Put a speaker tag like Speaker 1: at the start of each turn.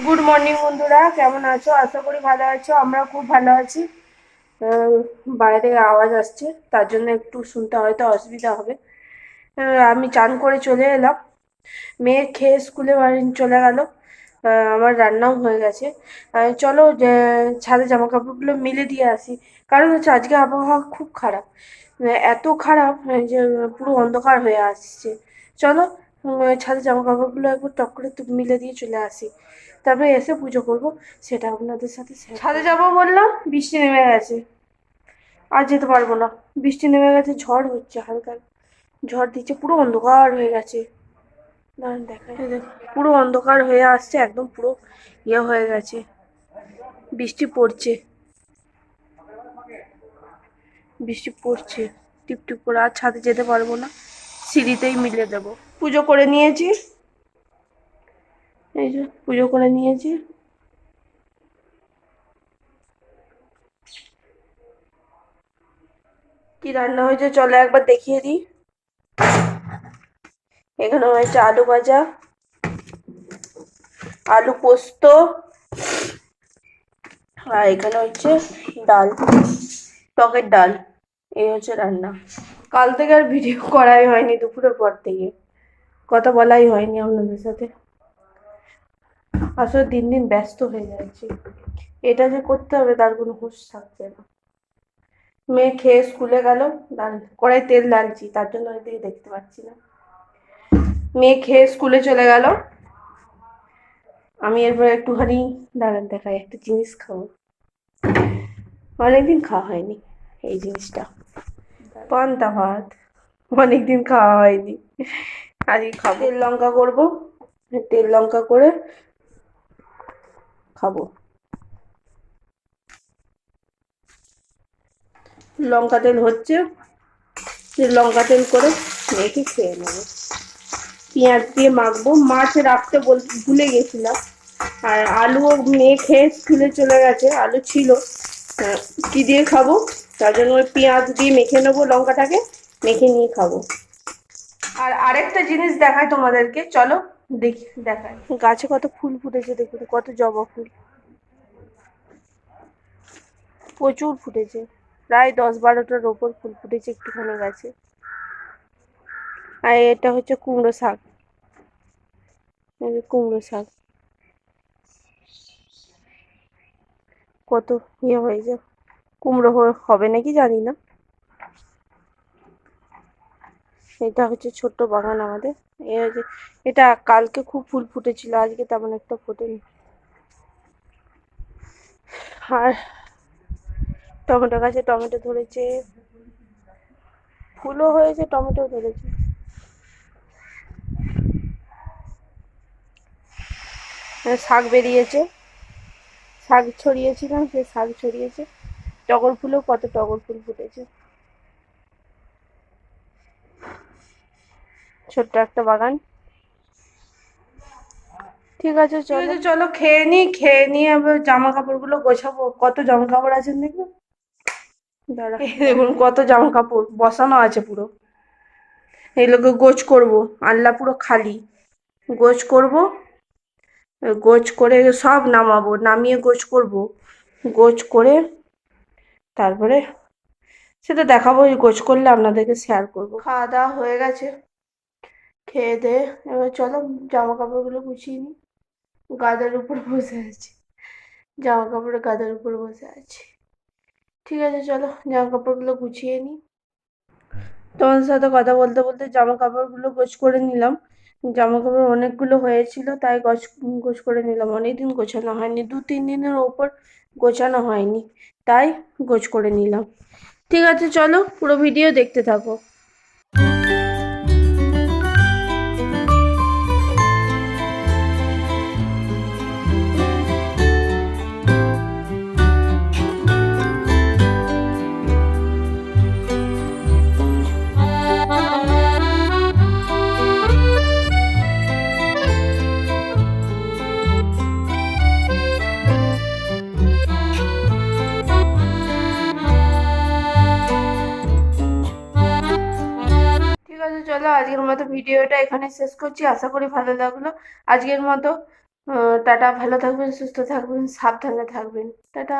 Speaker 1: Good morning বন্ধুরা, কেমন আছো? আশা করি ভালো আছো। আমরা খুব ভালো আছি। আহ, বাইরে আওয়াজ আসছে, তার জন্য একটু শুনতে হয়তো অসুবিধা হবে। আমি চান করে চলে এলাম। মেয়ে খেয়ে স্কুলে বাড়ি চলে গেল। আমার রান্নাও হয়ে গেছে। চলো ছাদে জামা কাপড়গুলো মিলে দিয়ে আসি। কারণ হচ্ছে আজকে আবহাওয়া খুব খারাপ। এত খারাপ যে পুরো অন্ধকার হয়ে আসছে। চলো ছাদে জামা কাপড়গুলো একবার টক করে মিলে দিয়ে চলে আসি। তারপরে এসে পুজো করব, সেটা আপনাদের সাথে ছাদে যাবো বললাম, বৃষ্টি নেমে গেছে। আর যেতে পারবো না, বৃষ্টি নেমে গেছে, ঝড় হচ্ছে হালকা, ঝড় দিচ্ছে, পুরো অন্ধকার হয়ে গেছে। দাঁড়ান দেখাই, এই দেখো, পুরো অন্ধকার হয়ে আসছে, একদম পুরো ইয়ে হয়ে গেছে, বৃষ্টি পড়ছে, বৃষ্টি পড়ছে টিপ টিপ করে। আর ছাদে যেতে পারবো না, সিঁড়িতেই মিলে দেবো। পুজো করে নিয়েছি, এই যে পুজো করে নিয়েছি। কি রান্না হয়েছে চলো একবার দেখিয়ে দিই। এখানে হয়েছে আলু ভাজা, আলু পোস্ত, আর এখানে হচ্ছে ডাল, টকের ডাল। এই হচ্ছে রান্না। কাল থেকে আর ভিডিও করাই হয়নি, দুপুরের পর থেকে কথা বলাই হয়নি আপনাদের সাথে। আসলে দিন দিন ব্যস্ত হয়ে যাচ্ছি, এটা যে করতে হবে তার কোনো হুঁশ থাকছে না। মেয়ে খেয়ে স্কুলে গেল, কড়াই তেল ঢালছি, তার জন্য ওইদিকে দেখতে পাচ্ছি না। মেয়ে খেয়ে স্কুলে চলে গেল। আমি এরপর একটুখানি দাঁড়ান দেখাই, একটা জিনিস খাবো, অনেকদিন খাওয়া হয়নি এই জিনিসটা, পান্তা ভাত, অনেকদিন খাওয়া হয়নি, আজকে খাবো। তেল লঙ্কা করবো, তেল লঙ্কা করে খাবো। লঙ্কা তেল হচ্ছে, লঙ্কা তেল করে মেখে খেয়ে নেবো। পেঁয়াজ দিয়ে মাখবো। মাছ রাখতে ভুলে গেছিলাম। আর আলুও মেয়ে খেয়ে স্কুলে চলে গেছে, আলু ছিল। কি দিয়ে খাবো, তার জন্য ওই পেঁয়াজ দিয়ে মেখে নেবো, লঙ্কাটাকে মেখে নিয়ে খাবো। আর আরেকটা জিনিস দেখাই তোমাদেরকে, চলো দেখি দেখাই। গাছে কত ফুল ফুটেছে দেখুন, কত জবা ফুল, প্রচুর ফুটেছে, প্রায় 10-12টার ওপর ফুল ফুটেছে একটুখানি গাছে। আর এটা হচ্ছে কুমড়ো শাক, কুমড়ো শাক কত ইয়ে হয়েছে। কুমড়ো হবে নাকি জানি না। এটা হচ্ছে ছোট্ট বাগান আমাদের। এটা কালকে খুব ফুল ফুটেছিল, আজকে তেমন একটা ফোটেনি। আর টমেটো গাছে টমেটো ধরেছে, ফুলও হয়েছে, টমেটো ধরেছে। শাক বেরিয়েছে, শাক ছড়িয়েছিলাম, সেই শাক ছড়িয়েছে। টগর ফুলও কত টগর ফুল ফুটেছে। ছোট্ট একটা বাগান। ঠিক আছে চলো, চলো খেয়ে নি, খেয়ে নিয়ে আবার জামা কাপড়গুলো গোছাবো। কত জামা কাপড় আছে দেখবে, দাঁড়া, দেখুন কত জামা কাপড় বসানো আছে পুরো। এগুলোকে গোছ করব, আল্লা পুরো খালি। গোছ করব, গোছ করে সব নামাবো, নামিয়ে গোছ করব। গোছ করে তারপরে সেটা দেখাবো, ওই গোছ করলে আপনাদেরকে শেয়ার করব। খাওয়া দাওয়া হয়ে গেছে, খেয়ে দিয়ে এবার চলো জামা কাপড়গুলো গুছিয়ে নিই। গাদার উপর বসে আছি, জামা কাপড়ে গাদার উপর বসে আছি। ঠিক আছে চলো জামা কাপড়গুলো গুছিয়ে নিই। তোমাদের সাথে কথা বলতে বলতে জামা কাপড়গুলো গোছ করে নিলাম। জামা কাপড় অনেকগুলো হয়েছিল, তাই গোছ করে নিলাম। অনেকদিন গোছানো হয়নি, 2-3 দিনের ওপর গোছানো হয়নি, তাই গোছ করে নিলাম। ঠিক আছে চলো পুরো ভিডিও দেখতে থাকো। ঠিক আছে চলো আজকের মতো ভিডিওটা এখানে শেষ করছি। আশা করি ভালো লাগলো। আজকের মতো টাটা, ভালো থাকবেন, সুস্থ থাকবেন, সাবধানে থাকবেন। টাটা।